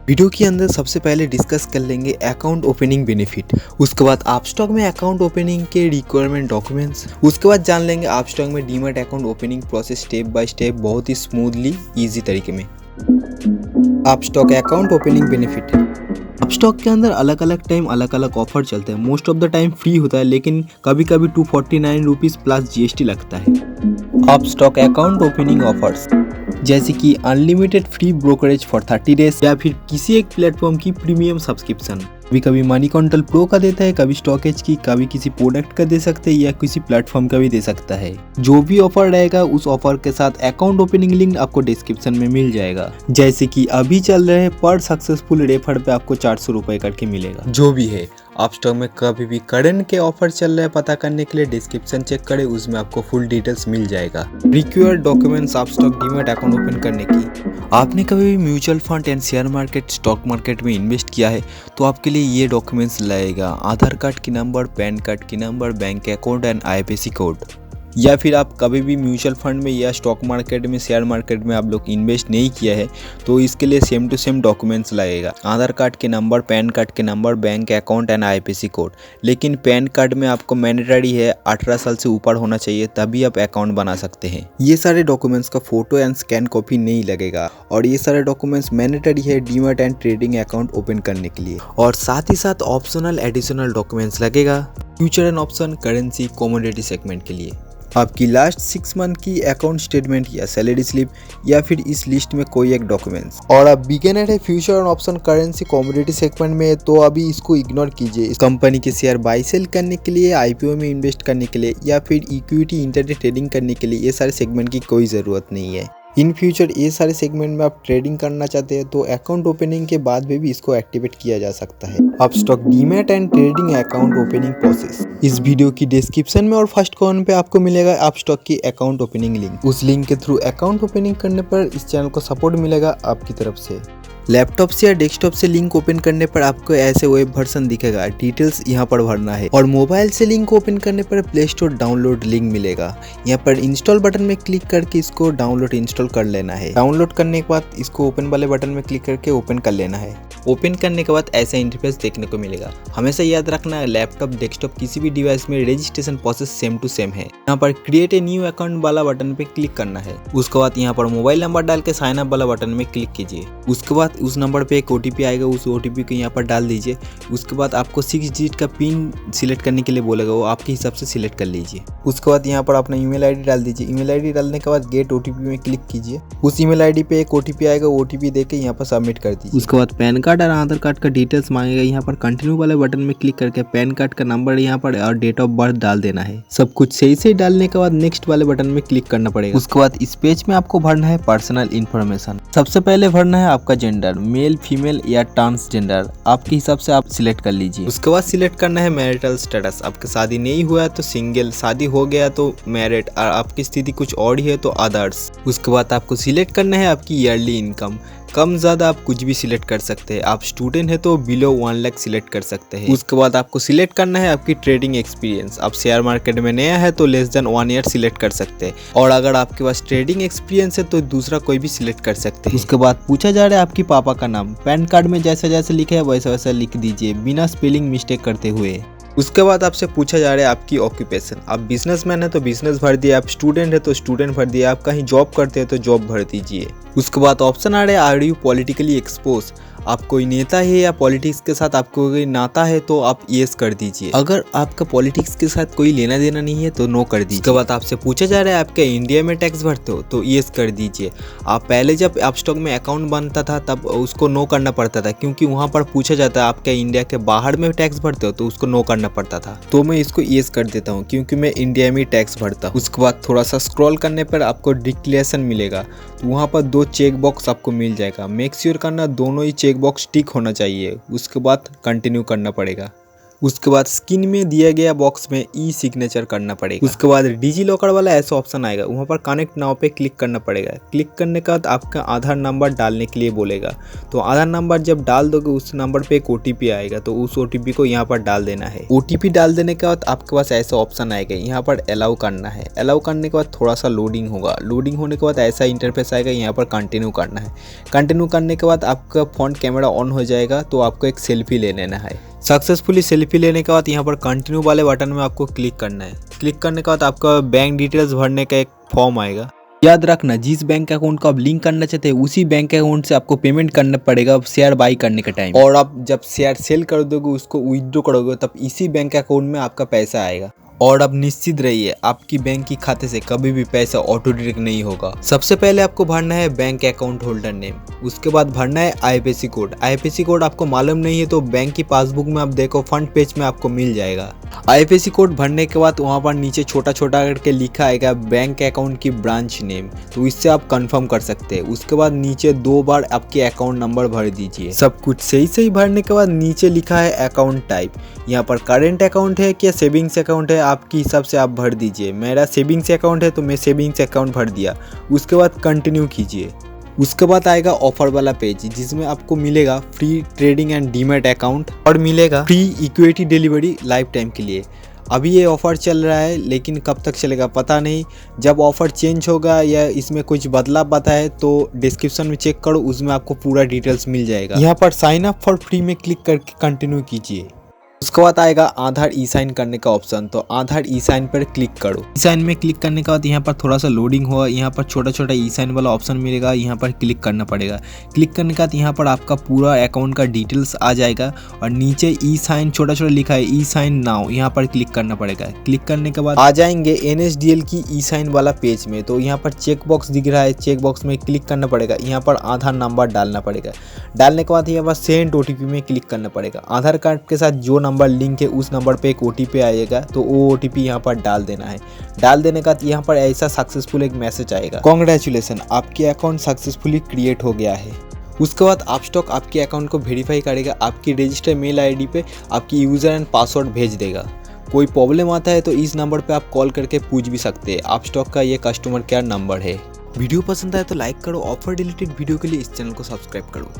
Video के अंदर सबसे पहले डिस्कस कर लेंगे अकाउंट ओपनिंग बेनिफिट, उसके बाद अपस्टॉक में अकाउंट ओपनिंग के रिक्वायरमेंट डॉक्यूमेंट्स, उसके बाद जान लेंगे अपस्टॉक में demat account opening process step by step बहुत ही स्मूथली इजी तरीके में। Upstox account opening benefit. Upstox के अंदर अलग अलग टाइम अलग अलग ऑफर चलते हैं। Most of the time free होता है, लेकिन कभी कभी 249 रुपीज़ प्लस GST लगता है। अपस्टॉक अकाउंट ओपनिंग ऑफर्स जैसे कि unlimited free brokerage for 30 days या फिर किसी एक प्लेटफॉर्म की प्रीमियम सब्सक्रिप्शन। कभी कभी मनी कंट्रोल प्रो का देता है, कभी स्टॉकेज की, कभी किसी प्रोडक्ट का दे सकते हैं या किसी प्लेटफॉर्म का भी दे सकता है। जो भी ऑफर रहेगा उस ऑफर के साथ अकाउंट ओपनिंग लिंक आपको डिस्क्रिप्शन में मिल जाएगा। जैसे कि अभी चल रहे पर सक्सेसफुल रेफर पे आपको 400 रुपए करके मिलेगा। जो भी है अपस्टॉक में कभी भी करंट के ऑफर चल रहे हैं पता करने के लिए डिस्क्रिप्शन चेक करें, उसमें आपको फुल डिटेल्स मिल जाएगा। Required documents Upstox demat account open करने की। आपने कभी भी mutual fund and share market stock market में इन्वेस्ट किया है तो आपके लिए ये डॉक्यूमेंट्स लगेगा। आधार कार्ड की नंबर, पैन कार्ड की number, bank account and IFSC code. या फिर आप कभी भी म्यूचुअल फंड में या स्टॉक मार्केट में, शेयर मार्केट में आप लोग इन्वेस्ट नहीं किया है तो इसके लिए सेम टू सेम डॉक्यूमेंट्स लगेगा। आधार कार्ड के नंबर, पैन कार्ड के number, bank account and IFSC code. लेकिन पैन कार्ड में आपको मैंडेटरी है 18 साल से ऊपर होना चाहिए, तभी आप अकाउंट बना सकते हैं। ये सारे डॉक्यूमेंट्स का फोटो एंड स्कैन कॉपी नहीं लगेगा और ये सारे डॉक्यूमेंट्स मैंडेटरी है demat and trading account open करने के लिए। और साथ ही साथ ऑप्शनल एडिशनल डॉक्यूमेंट्स लगेगा future and option, currency, commodity segment के लिए। आपकी लास्ट 6 मंथ की अकाउंट स्टेटमेंट या सैलरी स्लिप या फिर इस लिस्ट में कोई एक डॉक्यूमेंट्स। और आप बिगिनर है future and option, currency, commodity segment में तो अभी इसको इग्नोर कीजिए। इस कंपनी के शेयर बाई सेल करने के लिए, IPO में इन्वेस्ट करने के लिए या फिर इक्विटी इंटरडे ट्रेडिंग करने के लिए ये सारे सेगमेंट की कोई ज़रूरत नहीं है। इन फ्यूचर ये सारे सेगमेंट में आप ट्रेडिंग करना चाहते हैं तो अकाउंट ओपनिंग के बाद भी इसको एक्टिवेट किया जा सकता है। Upstox demat and trading account opening process. इस वीडियो की डिस्क्रिप्शन में और फर्स्ट कॉर्नर पे आपको मिलेगा अपस्टॉक की अकाउंट ओपनिंग लिंक। उस लिंक के थ्रू अकाउंट ओपनिंग करने पर इस चैनल को सपोर्ट मिलेगा आपकी तरफ से। लैपटॉप से या डेस्कटॉप से लिंक ओपन करने पर आपको ऐसे वेब वर्जन दिखेगा, डिटेल्स यहाँ पर भरना है। और मोबाइल से लिंक ओपन करने पर प्ले स्टोर डाउनलोड लिंक मिलेगा, यहाँ पर इंस्टॉल बटन में क्लिक करके इसको डाउनलोड इंस्टॉल कर लेना है। डाउनलोड करने के बाद इसको ओपन वाले बटन में क्लिक करके ओपन कर लेना है। ओपन करने के बाद ऐसा इंटरफेस देखने को मिलेगा। हमेशा याद रखना है लैपटॉप, डेस्कटॉप किसी भी डिवाइस में registration process same to same है। यहाँ पर क्रिएट ए न्यू अकाउंट वाला बटन पे क्लिक करना है। उसके बाद यहाँ पर मोबाइल नंबर डाल के साइन अप वाला बटन में क्लिक कीजिए। उसके बाद उस नंबर पे एक OTP आएगा, उस OTP को यहाँ पर डाल दीजिए। उसके बाद आपको 6 डिजिट का पिन सिलेक्ट करने के लिए बोलेगा, वो आपके हिसाब से सिलेक्ट कर लीजिए। उसके बाद यहाँ पर अपना ईमेल ID डाल दीजिए। ईमेल ID डालने के बाद गेट OTP में क्लिक कीजिए। उस ईमेल ID पे एक OTP आएगा, OTP देके यहाँ पर सबमिट कर दीजिए। उसके बाद पैन कार्ड और आधार कार्ड का डिटेल्स मांगेगा, यहाँ पर कंटिन्यू वाले बटन में क्लिक करके पैन कार्ड का नंबर यहाँ पर और डेट ऑफ बर्थ डाल देना है। सब कुछ सही से डालने के बाद नेक्स्ट वाले बटन में क्लिक करना पड़ेगा। उसके बाद इस पेज में आपको भरना है पर्सनल इन्फॉर्मेशन। सबसे पहले भरना है आपका जेंडर, मेल, फीमेल या ट्रांसजेंडर, आपके हिसाब से आप सिलेक्ट कर लीजिए। उसके बाद सिलेक्ट करना है मैरिटल स्टेटस, आपकी शादी नहीं हुआ है तो सिंगल, शादी हो गया तो मैरिड और आपकी स्थिति कुछ और ही है तो अदर्स। उसके बाद आपको सिलेक्ट करना है आपकी ईयरली इनकम, कम ज़्यादा आप कुछ भी सिलेक्ट कर सकते हैं। आप स्टूडेंट है तो बिलो 1 लाख सिलेक्ट कर सकते हैं। उसके बाद आपको सिलेक्ट करना है आपकी ट्रेडिंग एक्सपीरियंस, आप शेयर मार्केट में नया है तो लेस देन 1 ईयर सिलेक्ट कर सकते हैं। और अगर आपके पास ट्रेडिंग एक्सपीरियंस है तो दूसरा कोई भी सिलेक्ट कर सकते हैं। उसके बाद पूछा जा रहा है आपकी पापा का नाम, पैन कार्ड में जैसा जैसा लिखा है वैसा वैसा लिख दीजिए बिना स्पेलिंग मिस्टेक करते हुए। उसके बाद आपसे पूछा जा रहा है आपकी ऑक्यूपेशन, आप बिजनेसमैन है तो बिजनेस भर दिए, आप स्टूडेंट है तो स्टूडेंट भर दिए, आप कहीं जॉब करते हैं तो जॉब भर दीजिए। उसके बाद ऑप्शन आ रहे हैं आर यू पॉलिटिकली एक्सपोज, आप कोई नेता है या पॉलिटिक्स के साथ आपको कोई नाता है तो आप येस कर दीजिए। अगर आपका पॉलिटिक्स के साथ कोई लेना देना नहीं है तो नो कर दीजिए। उसके बाद आपसे पूछा जा रहा है आप क्या इंडिया में टैक्स भरते हो तो येस कर दीजिए। आप पहले जब अपस्टॉक में अकाउंट बनता था तब उसको नो करना पड़ता था, क्योंकि वहाँ पर पूछा जाता है आप क्या इंडिया के बाहर में टैक्स भरते हो तो उसको नो करना पड़ता था। तो मैं इसको येस कर देता हूँ क्योंकि मैं इंडिया में टैक्स भरता हूँ। उसके बाद थोड़ा सा स्क्रॉल करने पर आपको डिक्लेरेशन मिलेगा, तो वहाँ पर 2 चेक बॉक्स आपको मिल जाएगा। मेक श्योर करना दोनों ही चेक बॉक्स टिक होना चाहिए। उसके बाद कंटिन्यू करना पड़ेगा। उसके बाद स्क्रीन में दिया गया बॉक्स में ई सिग्नेचर करना पड़ेगा। उसके बाद डिजी लॉकर वाला ऐसा ऑप्शन आएगा, वहाँ पर कनेक्ट नाउ पे क्लिक करना पड़ेगा। क्लिक करने के बाद आपका आधार नंबर डालने के लिए बोलेगा, तो आधार नंबर जब डाल दोगे उस नंबर पे एक OTP आएगा, तो उस OTP को यहाँ पर डाल देना है। OTP डाल देने के बाद आपके पास ऐसा ऑप्शन आएगा, यहाँ पर अलाउ करना है। अलाउ करने के बाद थोड़ा सा लोडिंग होगा, लोडिंग होने के बाद ऐसा इंटरफेस आएगा, यहाँ पर कंटिन्यू करना है। कंटिन्यू करने के बाद आपका फ्रंट कैमरा ऑन हो जाएगा, तो आपको एक सेल्फी ले लेना है। सक्सेसफुली सेल्फी लेने के बाद यहाँ पर कंटिन्यू वाले बटन में आपको क्लिक करना है। क्लिक करने के बाद आपका बैंक डिटेल्स भरने का एक फॉर्म आएगा। याद रखना, जिस बैंक अकाउंट को आप लिंक करना चाहते हैं उसी बैंक अकाउंट से आपको पेमेंट करना पड़ेगा शेयर बाई करने के टाइम। और आप जब शेयर सेल कर दोगे, उसको विथड्रॉ करोगे, तब इसी बैंक अकाउंट में आपका पैसा आएगा। और अब निश्चित रहिए, आपकी बैंक की खाते से कभी भी पैसा ऑटो डिडक्ट नहीं होगा। सबसे पहले आपको भरना है बैंक अकाउंट होल्डर नेम, उसके बाद भरना है IFSC कोड। IFSC कोड आपको मालूम नहीं है तो बैंक की पासबुक में आप देखो, फ्रंट पेज में आपको मिल जाएगा। IFSC कोड भरने के बाद वहाँ पर नीचे छोटा छोटा करके लिखा आएगा बैंक अकाउंट की ब्रांच नेम, तो इससे आप कंफर्म कर सकते हैं। उसके बाद नीचे 2 बार आपके अकाउंट नंबर भर दीजिए। सब कुछ सही सही भरने के बाद नीचे लिखा है अकाउंट टाइप, यहाँ पर करेंट अकाउंट है क्या सेविंग्स अकाउंट है, आपके हिसाब से आप भर दीजिए। मेरा सेविंग्स अकाउंट है तो मैं सेविंग्स अकाउंट भर दिया। उसके बाद कंटिन्यू कीजिए। उसके बाद आएगा ऑफर वाला पेज, जिसमें आपको मिलेगा free trading and demat account और मिलेगा free equity delivery life time के लिए। अभी ये ऑफ़र चल रहा है, लेकिन कब तक चलेगा पता नहीं। जब ऑफ़र चेंज होगा या इसमें कुछ बदलाव आता है तो डिस्क्रिप्शन में चेक करो, उसमें आपको पूरा डिटेल्स मिल जाएगा। यहाँ पर साइन अप फॉर फ्री में क्लिक करके कंटिन्यू कीजिए। उसके बाद आएगा आधार ई साइन करने का ऑप्शन, तो आधार ई साइन पर क्लिक करो। ई साइन में क्लिक करने के बाद यहाँ पर थोड़ा सा लोडिंग होगा, यहाँ पर छोटा छोटा ई साइन वाला ऑप्शन मिलेगा, यहाँ पर क्लिक करना पड़ेगा। क्लिक करने के बाद यहाँ पर आपका पूरा अकाउंट का डिटेल्स आ जाएगा और नीचे ई साइन छोटा छोटा लिखा है ई साइन नाउ, यहाँ पर क्लिक करना पड़ेगा। क्लिक करने के बाद आ जाएंगे NSDL की ई साइन वाला पेज में, तो यहाँ पर चेक बॉक्स दिख रहा है, चेक बॉक्स में क्लिक करना पड़ेगा। यहाँ पर आधार नंबर डालना पड़ेगा। डालने के बाद यहाँ पर सेंड OTP में क्लिक करना पड़ेगा। आधार कार्ड के साथ जो नंबर लिंक है उस नंबर पे एक OTP आएगा, तो वो OTP यहाँ पर डाल देना है। डाल देने का यहाँ पर ऐसा सक्सेसफुल एक मैसेज आएगा, कॉन्ग्रेचुलेसन, आपके अकाउंट सक्सेसफुली क्रिएट हो गया है। उसके बाद अपस्टॉक आपके अकाउंट को वेरीफाई करेगा, आपकी रजिस्टर्ड मेल ID पे आपकी यूज़र एंड पासवर्ड भेज देगा। कोई प्रॉब्लम आता है तो इस नंबर पे आप कॉल करके पूछ भी सकते हैं। अपस्टॉक का ये कस्टमर केयर नंबर है। वीडियो पसंद आए तो लाइक करो, ऑफर रिलेटेड वीडियो के लिए इस चैनल को सब्सक्राइब करो।